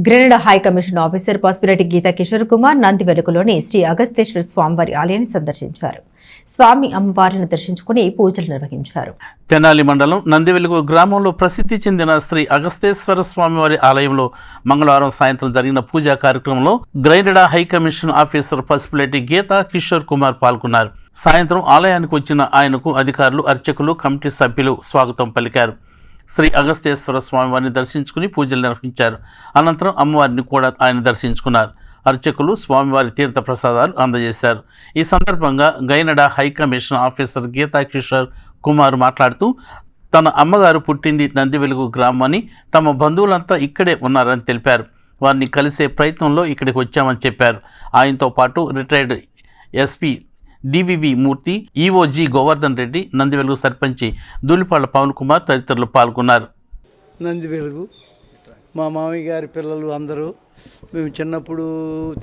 Grenada high commission officer Pasupureddy Gita Kishore Kumar నందివెలుగులోని శ్రీ అగస్తేశ్వర స్వామివారి ఆలయాన్ని సందర్శించారు. స్వామి అమ్మవారిని దర్శించుకుని పూజలు నిర్వహించారు. తెనాలి మండలం నందివెలుగు గ్రామంలో ప్రసిద్ధి చెందిన శ్రీ అగస్తేశ్వర స్వామివారి ఆలయంలో మంగళవారం సాయంత్రం జరిగిన పూజా కార్యక్రమంలో Grenada high commission officer Pasupureddy Gita Kishore Kumar పాల్గొన్నారు. సాయంత్రం ఆలయానికి వచ్చిన ఆయనకు అధికారులు, అర్చకులు, కమిటీ సభ్యులు స్వాగతం పలికారు. శ్రీ అగస్తేశ్వర స్వామివారిని దర్శించుకుని పూజలు నిర్వహించారు. అనంతరం అమ్మవారిని కూడా ఆయన దర్శించుకున్నారు. అర్చకులు స్వామివారి తీర్థ ప్రసాదాలు అందజేశారు. ఈ సందర్భంగా Grenada high commission officer Geeta Kishore Kumar మాట్లాడుతూ తన అమ్మగారు పుట్టింది నందివెలుగు గ్రామం అని, తమ బంధువులంతా ఇక్కడే ఉన్నారని తెలిపారు. వారిని కలిసే ప్రయత్నంలో ఇక్కడికి వచ్చామని చెప్పారు. ఆయనతో పాటు రిటైర్డ్ ఎస్పీ డివివి మూర్తి, ఈఓజీ గోవర్ధన్ రెడ్డి, నందివెలుగు సర్పంచి దూలిపాళ్ల పవన్ కుమార్ తదితరులు పాల్గొన్నారు. నందివెలుగు మా మామయ్య గారి పిల్లలు అందరూ మేము చిన్నప్పుడు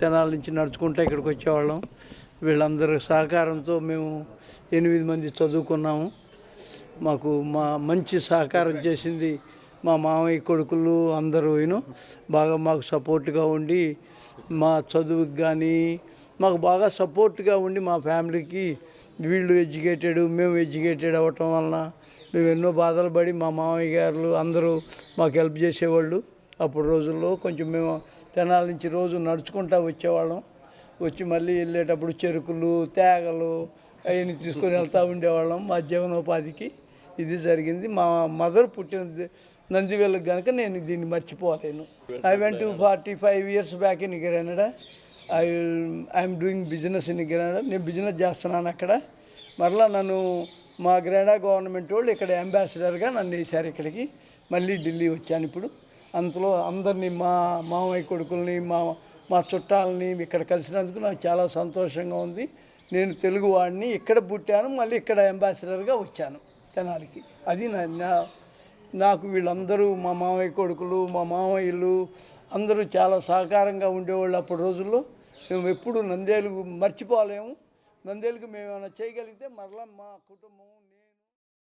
తెనాల నుంచి నడుచుకుంటూ ఇక్కడికి వచ్చేవాళ్ళం. వీళ్ళందరి సహకారంతో మేము 8 మంది చదువుకున్నాము. మాకు మంచి సహకారం చేసింది మా మామయ్య కొడుకులు అందరూ బాగా మాకు సపోర్ట్గా ఉండి, మా చదువుకి కానీ మాకు బాగా సపోర్ట్గా ఉండి, మా ఫ్యామిలీకి వీళ్ళు ఎడ్యుకేటెడ్, మేము ఎడ్యుకేటెడ్ అవ్వటం వలన మేము ఎన్నో బాధలు పడి మా మామయ్య గారు అందరూ మాకు హెల్ప్ చేసేవాళ్ళు. అప్పుడు రోజుల్లో కొంచెం మేము తెనాల నుంచి రోజు నడుచుకుంటూ వచ్చేవాళ్ళం. వచ్చి మళ్ళీ వెళ్ళేటప్పుడు చెరుకులు, తేగలు అవన్నీ తీసుకొని వెళ్తూ ఉండేవాళ్ళం మా జీవనోపాధికి. ఇది జరిగింది. మా మదర్ పుట్టిన నందివెలుగు కనుక నేను దీన్ని మర్చిపోలేను. I went 45 years back in Grenada. I'm doing business in Grenada. నేను బిజినెస్ చేస్తున్నాను అక్కడ. మరలా నన్ను మా గ్రెనడా గవర్నమెంట్ వాళ్ళు ఇక్కడ అంబాసిడర్గా నన్ను వేశారు ఇక్కడికి. మళ్ళీ ఢిల్లీ వచ్చాను ఇప్పుడు. అంతలో అందరినీ మా మామయ్య కొడుకుల్ని, మా చుట్టాలని ఇక్కడ కలిసినందుకు నాకు చాలా సంతోషంగా ఉంది. నేను తెలుగు వాడిని, ఇక్కడ పుట్టాను, మళ్ళీ ఇక్కడ అంబాసిడర్గా వచ్చాను తెనాలికి. అది నాకు వీళ్ళందరూ మా మామయ్య కొడుకులు, మా మామయ్యలు అందరూ చాలా సహకారంగా ఉండేవాళ్ళు. అప్పుడు రోజుల్లో మేము ఎప్పుడు నందేలుగు మర్చిపోలేము. నందేలుగు మేము ఏమైనా చేయగలిగితే మరలా మా కుటుంబం